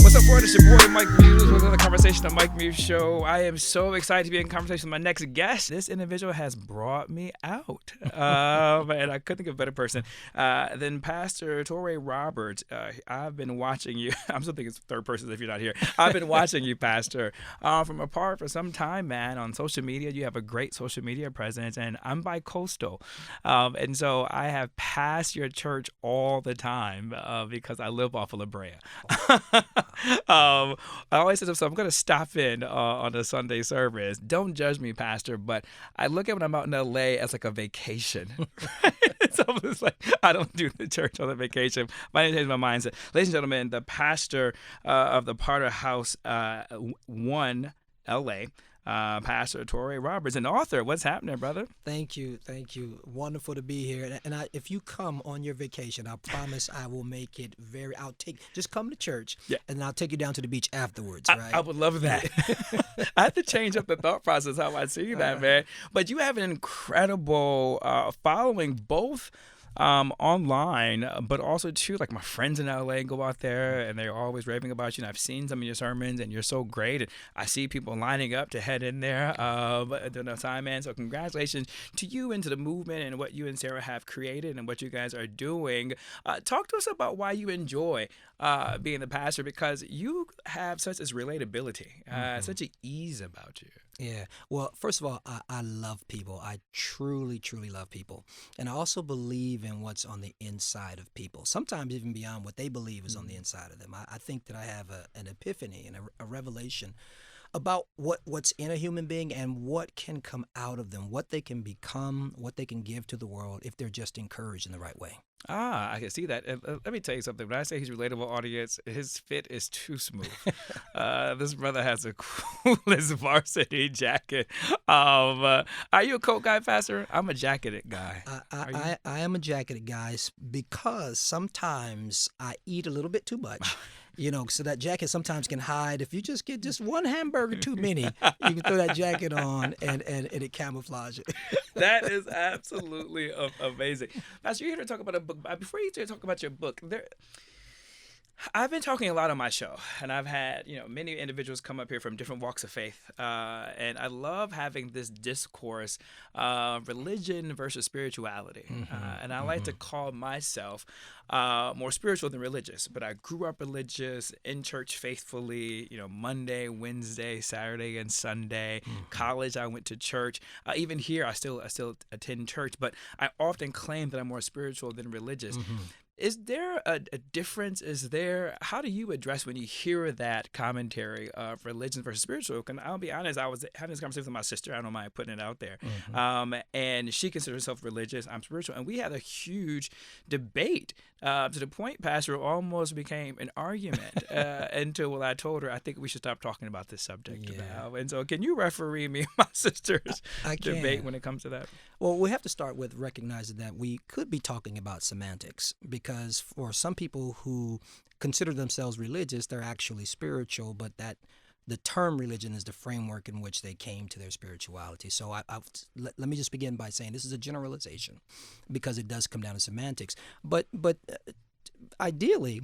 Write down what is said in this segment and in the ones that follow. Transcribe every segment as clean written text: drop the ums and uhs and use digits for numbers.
What's up, world? It's your boy, Mike Muse, with another conversation on Mike Muse Show. I am so excited to be in conversation with my next guest. This individual has brought me out. And I couldn't think of a better person than Pastor Touré Roberts. I've been watching you. I'm still thinking it's third person if you're not here. I've been watching you, Pastor, from apart for some time, man, on social media. You have a great social media presence, and I'm bi-coastal. And so I have passed your church all the time because I live off of La Brea. I always say to myself, I'm going to stop in on a Sunday service. Don't judge me, Pastor, but I look at when I'm out in LA as like a vacation. Right? So it's like I don't do the church on a vacation. I need to change my mindset. Ladies and gentlemen, the pastor of the Potter House 1 LA, Pastor Touré Roberts, an author. What's happening, brother? Thank you. Wonderful to be here. And if you come on your vacation, I promise I will make it just come to church, and I'll take you down to the beach afterwards, right? I would love that. I have to change up the thought process how I see that, man. But you have an incredible following, both online, but also too, like my friends in LA go out there and they're always raving about you. And I've seen some of your sermons and you're so great. And I see people lining up to head in there during the time, man. So congratulations to you and to the movement and what you and Sarah have created and what you guys are doing. Talk to us about why you enjoy being the pastor, because you have such as relatability, such an ease about you. Yeah. Well, first of all, I love people. I truly, truly love people. And I also believe in what's on the inside of people, sometimes even beyond what they believe is on the inside of them. I think that I have an epiphany and a revelation about what's in a human being and what can come out of them, what they can become, what they can give to the world if they're just encouraged in the right way. I can see that. Let me tell you something. When I say he's relatable, audience, his fit is too smooth. This brother has the coolest varsity jacket. Are you a coat guy, Pastor? I'm a jacketed guy. I am a jacketed guy because sometimes I eat a little bit too much. So that jacket sometimes can hide. If you just get just one hamburger too many, you can throw that jacket on and it camouflage it. That is absolutely amazing. Pastor, you're here to talk about a book. Before you talk about your book, I've been talking a lot on my show, and I've had many individuals come up here from different walks of faith, and I love having this discourse, religion versus spirituality, and I like to call myself more spiritual than religious. But I grew up religious, in church faithfully, Monday, Wednesday, Saturday, and Sunday. College, I went to church. Even here, I still attend church, but I often claim that I'm more spiritual than religious. Is there a difference? How do you address when you hear that commentary of religion versus spiritual? And I'll be honest, I was having this conversation with my sister. I don't mind putting it out there. And she considers herself religious. I'm spiritual. And we had a huge debate to the point, Pastor, it almost became an argument until I told her, I think we should stop talking about this subject now. And so can you referee me and my sister's debate when it comes to that? Well, we have to start with recognizing that we could be talking about semantics, because for some people who consider themselves religious, they're actually spiritual, but that the term religion is the framework in which they came to their spirituality. So let me just begin by saying this is a generalization, because it does come down to semantics. But ideally,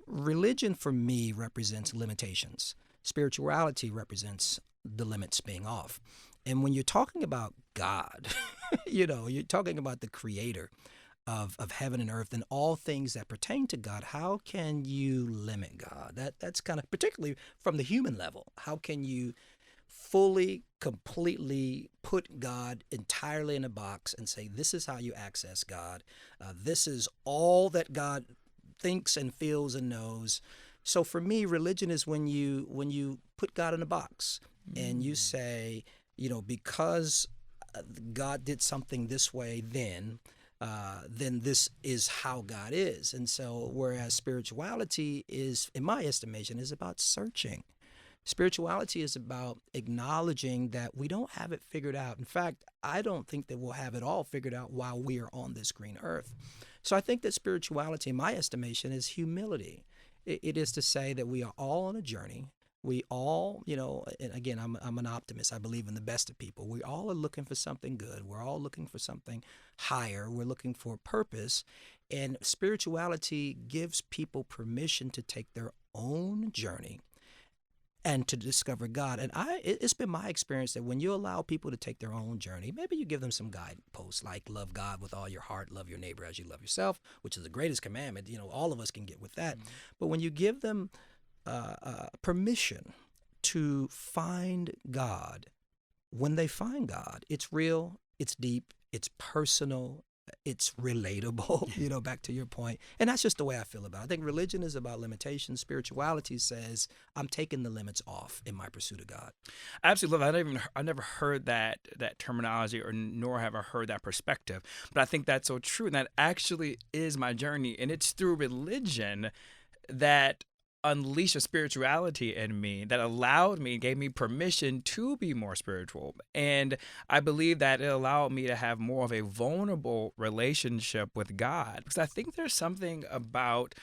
religion for me represents limitations. Spirituality represents the limits being off. And when you're talking about God, you're talking about the creator of heaven and earth and all things that pertain to God. How can you limit God? That's kind of, particularly from the human level, how can you fully, completely put God entirely in a box and say, this is how you access God. This is all that God thinks and feels and knows. So for me, religion is when you put God in a box and you say, because God did something this way, then this is how God is. And so whereas spirituality is, in my estimation, is about searching. Spirituality is about acknowledging that we don't have it figured out. In fact, I don't think that we'll have it all figured out while we are on this green earth. So I think that spirituality, in my estimation, is humility. It is to say that we are all on a journey. We all, and again, I'm an optimist. I believe in the best of people. We all are looking for something good. We're all looking for something higher. We're looking for purpose. And spirituality gives people permission to take their own journey and to discover God. And it's been my experience that when you allow people to take their own journey, maybe you give them some guideposts like love God with all your heart, love your neighbor as you love yourself, which is the greatest commandment. All of us can get with that. Mm-hmm. But when you give them permission to find God, when they find God, it's real, it's deep, it's personal, it's relatable, back to your point. And that's just the way I feel about it. I think religion is about limitations. Spirituality says, I'm taking the limits off in my pursuit of God. I absolutely love it. I never heard that terminology, nor have I heard that perspective. But I think that's so true. And that actually is my journey. And it's through religion that unleashed a spirituality in me that allowed me, gave me permission to be more spiritual. And I believe that it allowed me to have more of a vulnerable relationship with God. Because I think there's something about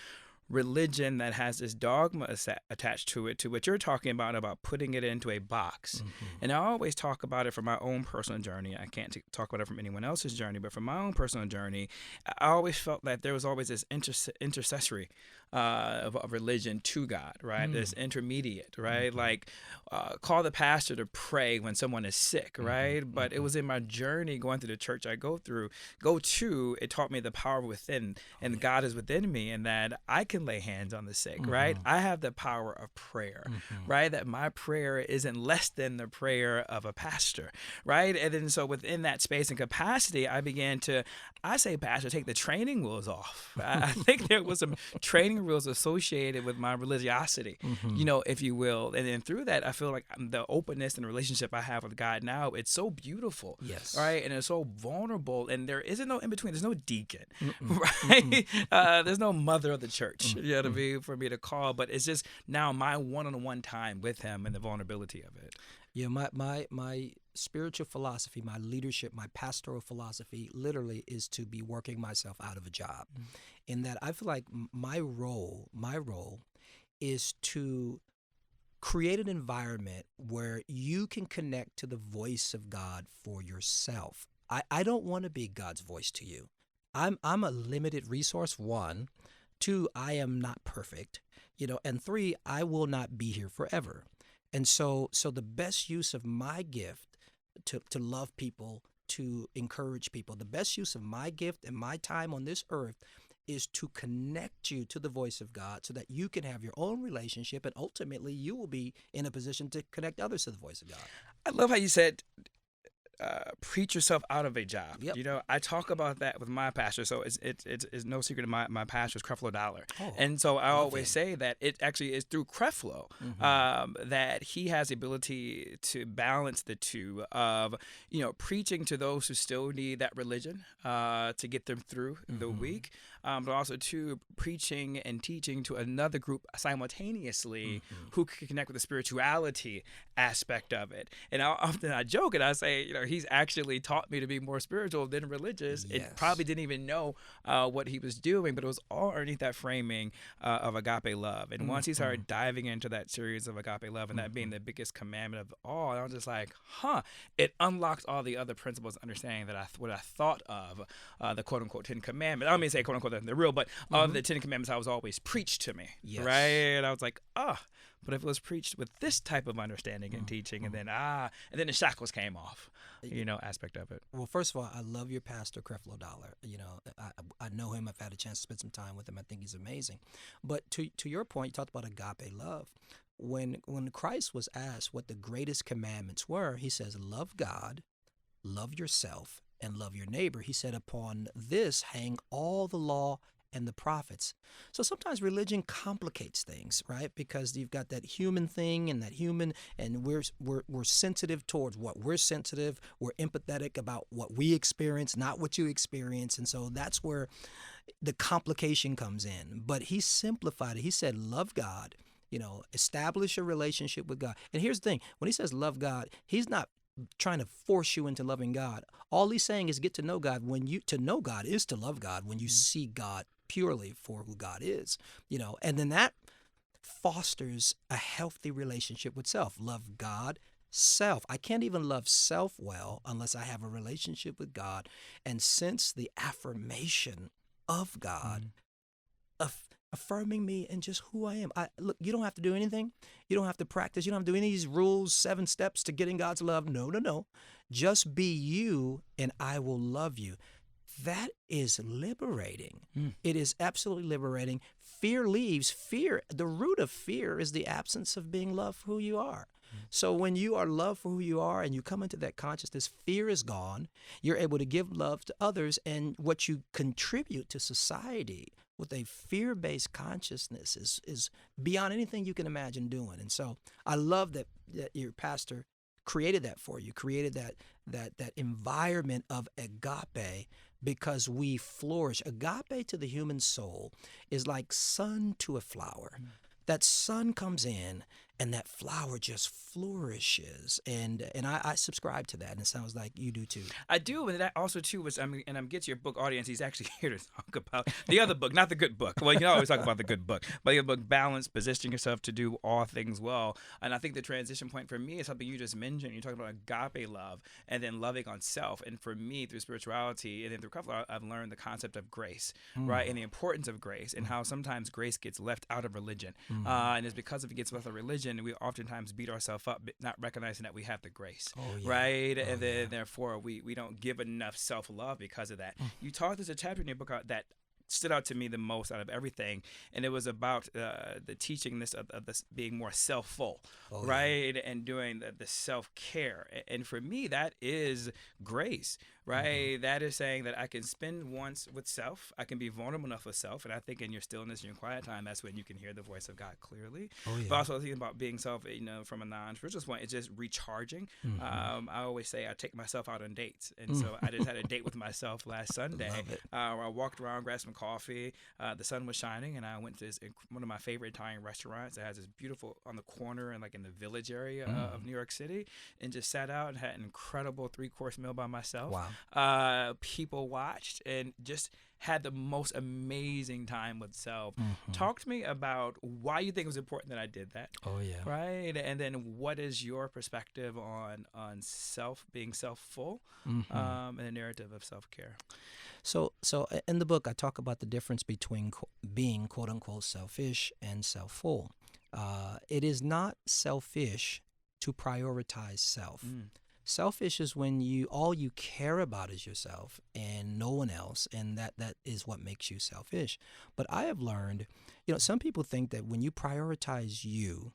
religion that has this dogma attached to it, to what you're talking about putting it into a box. Mm-hmm. And I always talk about it from my own personal journey. I can't talk about it from anyone else's journey, but from my own personal journey, I always felt that there was always this intercessory of religion to God, right? This intermediate, right? Mm-hmm. Like call the pastor to pray when someone is sick, right? Mm-hmm. But it was in my journey going through the church I go to, it taught me the power within, and God is within me, and that I can lay hands on the sick, right? I have the power of prayer, right? That my prayer isn't less than the prayer of a pastor, right? And then so within that space and capacity, I began to, pastor, take the training wheels off. I think there was some training wheels associated with my religiosity, if you will. And then through that, I feel like the openness and the relationship I have with God now, it's so beautiful, yes, right? And it's so vulnerable, and there isn't no in between. There's no deacon, right? There's no mother of the church, for me to call, but it's just now my one-on-one time with him and the vulnerability of it. Yeah, my spiritual philosophy, my leadership, my pastoral philosophy literally is to be working myself out of a job. In that I feel like my role is to create an environment where you can connect to the voice of God for yourself. I don't want to be God's voice to you. I'm a limited resource, one. Two, I am not perfect, and three, I will not be here forever. And so the best use of my gift to love people, to encourage people, the best use of my gift and my time on this earth is to connect you to the voice of God so that you can have your own relationship, and ultimately you will be in a position to connect others to the voice of God. I love how you said preach yourself out of a job. Yep. I talk about that with my pastor. So it's no secret my pastor is Creflo Dollar. Oh, and so I always say that it actually is through Creflo that he has the ability to balance the two of, preaching to those who still need that religion to get them through the week, but also to preaching and teaching to another group simultaneously who can connect with the spirituality aspect of it. And I joke and I say, he's actually taught me to be more spiritual than religious. Yes. It probably didn't even know what he was doing, but it was all underneath that framing of agape love. And once he started diving into that series of agape love and that being the biggest commandment of all, I was just like, it unlocks all the other principles, understanding that what I thought of the quote unquote 10 commandments. I don't mean to say quote unquote the real, but of the 10 commandments, I was always preached to me. Yes. Right? And I was like, but if it was preached with this type of understanding and teaching, and then the shackles came off, aspect of it. Well, first of all, I love your pastor, Creflo Dollar. I know him. I've had a chance to spend some time with him. I think he's amazing. But to your point, you talked about agape love. When Christ was asked what the greatest commandments were, he says, love God, love yourself, and love your neighbor. He said, upon this hang all the law and the prophets. So sometimes religion complicates things, right? Because you've got that human thing and and we're sensitive towards what we're sensitive. We're empathetic about what we experience, not what you experience. And so that's where the complication comes in. But he simplified it. He said, love God, establish a relationship with God. And here's the thing, when he says love God, he's not trying to force you into loving God. All he's saying is get to know God. To know God is to love God when you see God purely for who God is, and then that fosters a healthy relationship with self. Love God, self. I can't even love self well unless I have a relationship with God and sense the affirmation of God, affirming me and just who I am. Look, you don't have to do anything. You don't have to practice. You don't have to do any of these rules, 7 steps to getting God's love. No, no, no. Just be you and I will love you. That is liberating. It is absolutely liberating. Fear leaves. Fear, the root of fear is the absence of being loved for who you are. So when you are loved for who you are and you come into that consciousness, fear is gone. You're able to give love to others, and what you contribute to society with a fear-based consciousness is beyond anything you can imagine doing. And so I love that your pastor created that for you, created that environment of agape, because we flourish. Agape to the human soul is like sun to a flower. That sun comes in and that flower just flourishes. And I subscribe to that, and it sounds like you do too. I do, and that also too was, and I'm getting your book audience. He's actually here to talk about the other book, not the good book. Well, you can always talk about the good book, but your book, Balance, Positioning Yourself to Do All Things Well. And I think the transition point for me is something you just mentioned. You talked about agape love and then loving on self. And for me, through spirituality and then through couple, I've learned the concept of grace, right, and the importance of grace, and how sometimes grace gets left out of religion, and it's because if it gets left out of religion, we oftentimes beat ourselves up, not recognizing that we have the grace, right? And then therefore we don't give enough self-love because of that. You taught there's a chapter in your book that stood out to me the most out of everything, and it was about the teaching this of this being more self-full, right, and doing the self-care. And for me, that is grace, right? That is saying that I can spend once with self, I can be vulnerable enough with self, and I think in your stillness and your quiet time, that's when you can hear the voice of God clearly. But also thinking about being self, from a non-spiritual point, it's just recharging. I always say I take myself out on dates, and so I just had a date with myself last Sunday. Where I walked around, grabbed some coffee, the sun was shining, and I went to one of my favorite Italian restaurants that has this beautiful on the corner and like in the Village area of New York City, and just sat out and had an incredible 3-course meal by myself. Wow. People watched and just had the most amazing time with self. Talk to me about why you think it was important that I did that. Right, and then what is your perspective on being self-full, and the narrative of self-care? So in the book, I talk about the difference between being quote unquote selfish and self-full. It is not selfish to prioritize self. Selfish is when all you care about is yourself and no one else, and that is what makes you selfish. But I have learned, some people think that when you prioritize you,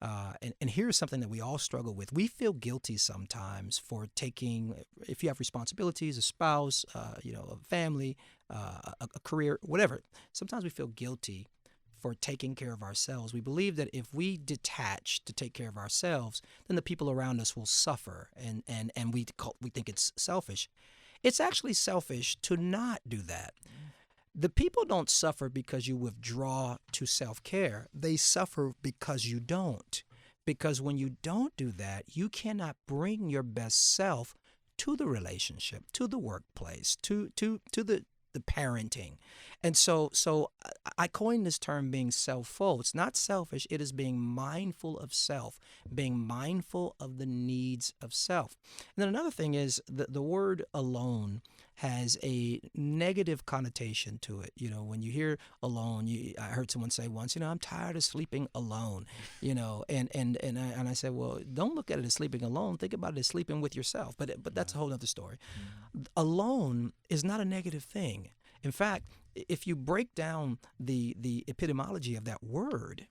and here's something that we all struggle with. We feel guilty sometimes for taking, if you have responsibilities, a spouse, a family, a career, whatever. Sometimes we feel guilty for taking care of ourselves. We believe that if we detach to take care of ourselves, then the people around us will suffer, and we think it's selfish. It's actually selfish to not do that. The people don't suffer because you withdraw to self-care. They suffer because you don't. Because when you don't do that, you cannot bring your best self to the relationship, to the workplace, to the parenting. And so I coined this term being self-full. It's not selfish. It is being mindful of self, being mindful of the needs of self. And then another thing is the word alone has a negative connotation to it. When you hear alone, I heard someone say once, I'm tired of sleeping alone, and I said, well, don't look at it as sleeping alone. Think about it as sleeping with yourself. But that's a whole other story. Alone is not a negative thing. In fact, if you break down the etymology of that word,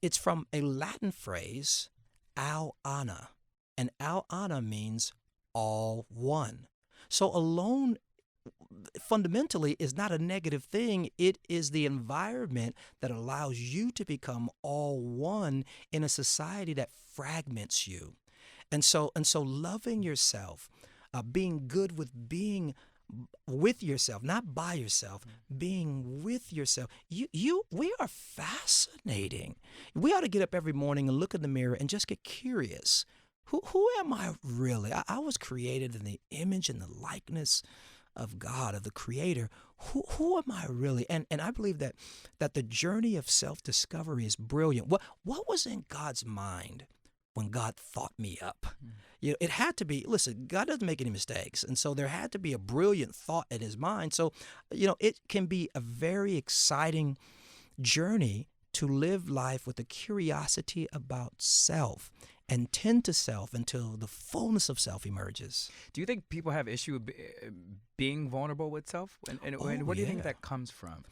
it's from a Latin phrase, al ana, and al ana means all one. So alone fundamentally is not a negative thing. It is the environment that allows you to become all one in a society that fragments you. And so loving yourself, being good with being with yourself, not by yourself, being with yourself. We are fascinating. We ought to get up every morning and look in the mirror and just get curious. Who am I really? I was created in the image and the likeness of God, of the Creator. Who am I really? And I believe that the journey of self-discovery is brilliant. What was in God's mind when God thought me up? It had to be, listen, God doesn't make any mistakes. And so there had to be a brilliant thought in his mind. So, it can be a very exciting journey to live life with a curiosity about self and tend to self until the fullness of self emerges. Do you think people have issue being vulnerable with self? And where do you think Yeah. that comes from?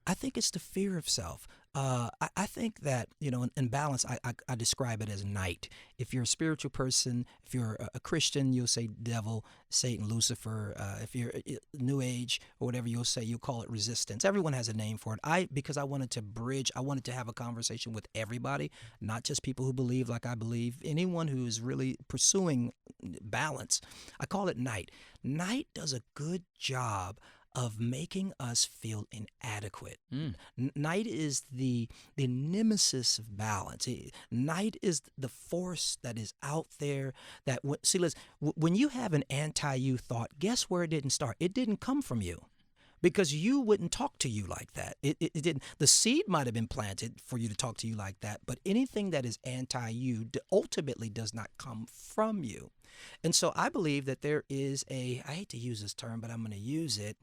I think it's the fear of self. I think that, in balance, I describe it as night. If you're a spiritual person, if you're a Christian, you'll say devil, Satan, Lucifer. If you're New Age or whatever, you'll call it resistance. Everyone has a name for it. Because I wanted to have a conversation with everybody, not just people who believe like I believe. Anyone who is really pursuing balance, I call it night. Night does a good job of making us feel inadequate. Night is the nemesis of balance. Night is the force that is out there. When you have an anti-you thought, guess where it didn't start? It didn't come from you. Because you wouldn't talk to you like that. It didn't. The seed might have been planted for you to talk to you like that, but anything that is anti-you ultimately does not come from you. And so I believe that there is I hate to use this term, but I'm going to use it,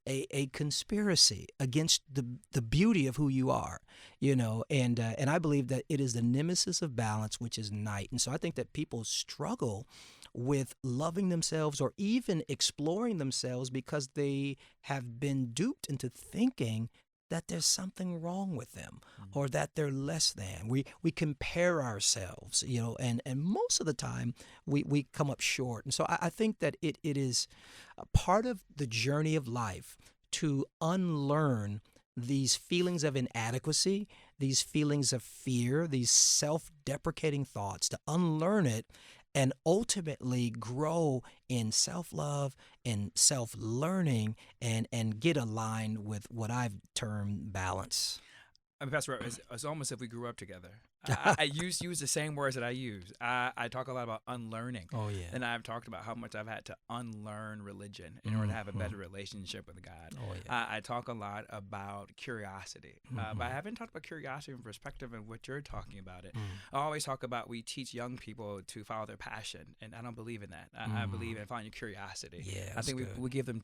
a conspiracy against the beauty of who you are, and I believe that it is the nemesis of balance, which is night. And so I think that people struggle with loving themselves or even exploring themselves because they have been duped into thinking that there's something wrong with them or that they're less than. We compare ourselves, and most of the time we come up short. And so I think that it is a part of the journey of life to unlearn these feelings of inadequacy, these feelings of fear, these self-deprecating thoughts, to unlearn it and ultimately grow in self-love and self-learning and get aligned with what I've termed balance. I mean, Pastor, it's almost as if we grew up together. I use the same words that I use. I talk a lot about unlearning. Oh, yeah. And I've talked about how much I've had to unlearn religion in order to have a better relationship with God. Oh, yeah. I talk a lot about curiosity. But I haven't talked about curiosity from perspective of what you're talking about it. I always talk about we teach young people to follow their passion, and I don't believe in that. I believe in finding curiosity. Yeah, I think that's we give them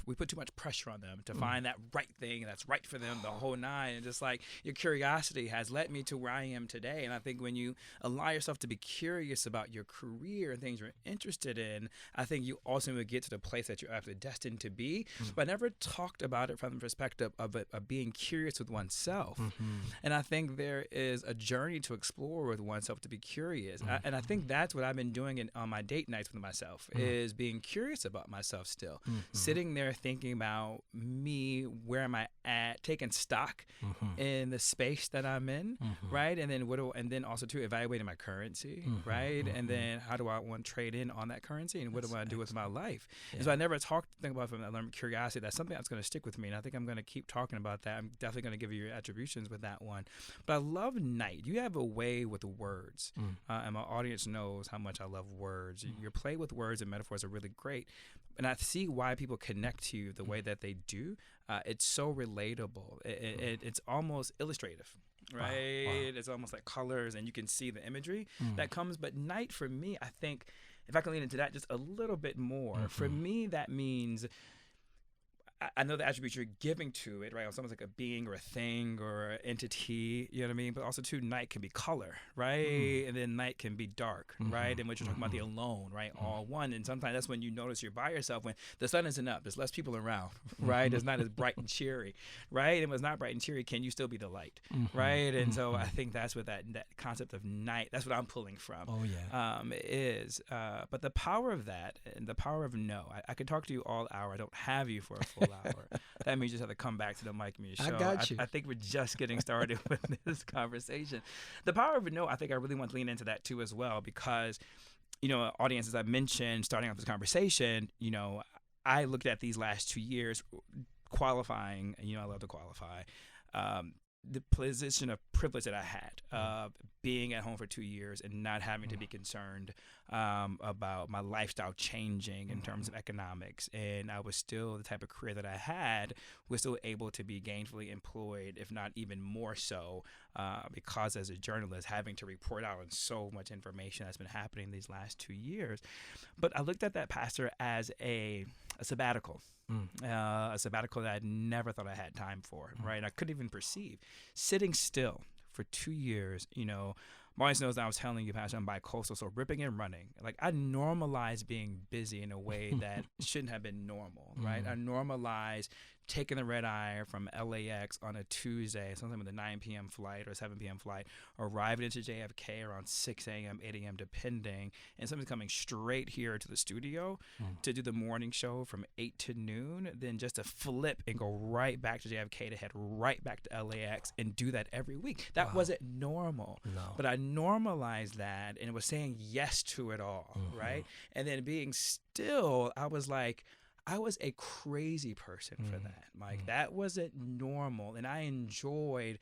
we put too much pressure on them to find that right thing that's right for them, the whole nine. And just like your curiosity has led me to where I am today. And I think when you allow yourself to be curious about your career and things you're interested in, I think you ultimately get to the place that you're actually destined to be. But I never talked about it from the perspective of being curious with oneself. And I think there is a journey to explore with oneself, to be curious. And I think that's what I've been doing on my date nights with myself, is being curious about myself still. Sitting there thinking about me, where am I at, taking stock in the space that I'm in, right? And then and then also too evaluating my currency, right? And then how do I want to trade in on that currency, and what do I do with my life? And so I never think about from that curiosity. That's something that's going to stick with me, and I think I'm going to keep talking about that. I'm definitely going to give you your attributions with that one. But I love night. You have a way with words, and my audience knows how much I love words. Your play with words and metaphors are really great, and I see why people connect to you the way that they do. It's so relatable. It's almost illustrative. Right? Wow. It's almost like colors, and you can see the imagery that comes. But night, for me, I think, if I can lean into that just a little bit more, for me, that means I know the attributes you're giving to it, right? It's almost like a being or a thing or an entity, you know what I mean? But also, too, night can be color, right? And then night can be dark, right? And what you're talking about, the alone, right? All one. And sometimes that's when you notice you're by yourself, when the sun isn't up, there's less people around, right? It's not as bright and cheery, right? And when it's not bright and cheery, can you still be the light, right? And so I think that's what that concept of night, that's what I'm pulling from. Oh, yeah. Is. But the power of that and the power of no, I could talk to you all hour. I don't have you for a full hour. That means you just have to come back to the Mike Muse show. I got you. I think we're just getting started with this conversation. The power of no, I think I really want to lean into that too as well, because, audience, as I mentioned, starting off this conversation, I looked at these last 2 years qualifying, and I love to qualify, the position of privilege that I had, being at home for 2 years and not having to be concerned about my lifestyle changing in terms of economics. And I was still, the type of career that I had, was still able to be gainfully employed, if not even more so, because as a journalist, having to report out on so much information that's been happening these last 2 years. But I looked at that, Pastor, as a a sabbatical. A sabbatical that I never thought I had time for, right? I couldn't even perceive. Sitting still for 2 years, Marius knows that I was telling you, Pastor, I'm bicoastal, so ripping and running. Like, I normalized being busy in a way that shouldn't have been normal, right? I normalized taking the red eye from LAX on a Tuesday, sometime with a 9 p.m. flight or 7 p.m. flight, arriving into JFK around 6 a.m., 8 a.m., depending, and somebody's coming straight here to the studio to do the morning show from 8 to noon, then just to flip and go right back to JFK to head right back to LAX and do that every week. That wasn't normal. No. But I normalized that and was saying yes to it all, right? And then being still, I was like, I was a crazy person for that, Mike. That wasn't normal. And I enjoyed,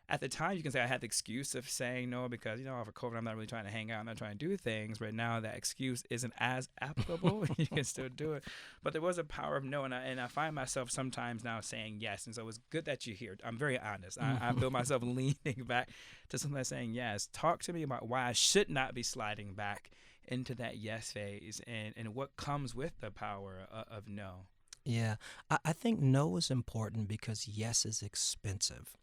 at the time, you can say I had the excuse of saying no because, for COVID, I'm not really trying to hang out. I'm not trying to do things. But now that excuse isn't as applicable. You can still do it. But there was a power of no. And I find myself sometimes now saying yes. And so it's good that you're here. I'm very honest. I feel myself leaning back to sometimes saying yes. Talk to me about why I should not be sliding back into that yes phase and what comes with the power of no. Yeah, I think no is important because yes is expensive.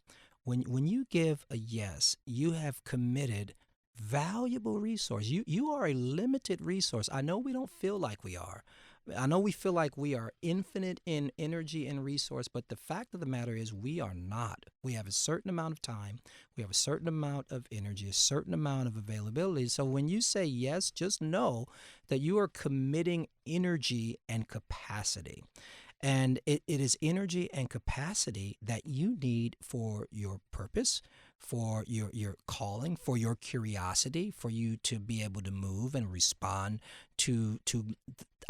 When you give a yes, you have committed valuable resource. You are a limited resource. I know we don't feel like we are. I know we feel like we are infinite in energy and resource, but the fact of the matter is we are not. We have a certain amount of time. We have a certain amount of energy, a certain amount of availability. So when you say yes, just know that you are committing energy and capacity. And it is energy and capacity that you need for your purpose, for your calling, for your curiosity, for you to be able to move and respond to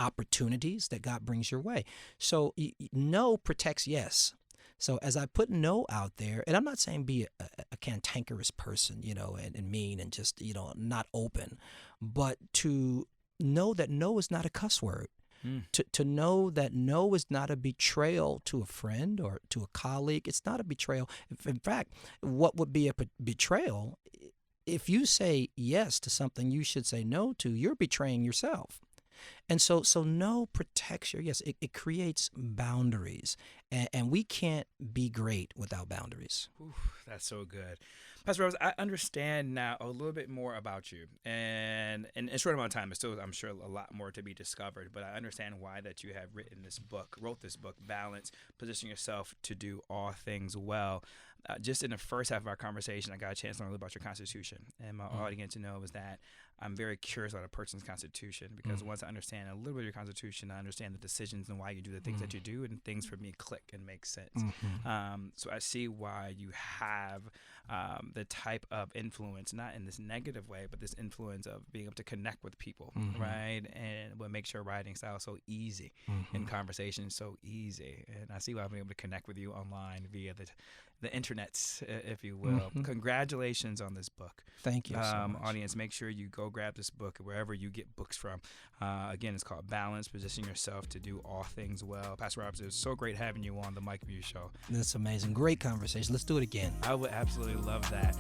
opportunities that God brings your way. So no protects yes. So as I put no out there, and I'm not saying be a cantankerous person, and mean and just, not open, but to know that no is not a cuss word. To know that no is not a betrayal to a friend or to a colleague. It's not a betrayal. In fact, what would be a betrayal, if you say yes to something you should say no to, you're betraying yourself. And so no protects your yes. It creates boundaries, and we can't be great without boundaries. Ooh, that's so good. Pastor Rose, I understand now a little bit more about you, and in a short amount of time, there's still, I'm sure, a lot more to be discovered, but I understand why that you have wrote this book, Balance, Position Yourself to Do All Things Well. Just in the first half of our conversation, I got a chance to learn a little about your Constitution, and my audience knows that I'm very curious about a person's Constitution because once I understand a little bit of your Constitution, I understand the decisions and why you do the things that you do, and things for me click and make sense. So I see why you have the type of influence, not in this negative way, but this influence of being able to connect with people, right? And what makes your writing style so easy and conversation so easy. And I see why I've been able to connect with you online via the internets, if you will. Congratulations on this book. Thank you so much. Audience, make sure you go grab this book wherever you get books from. Again, it's called Balance, Position Yourself to Do All Things Well. Pastor Roberts, it was so great having you on the Mike Muse Show. That's amazing. Great conversation. Let's do it again. I would absolutely love that.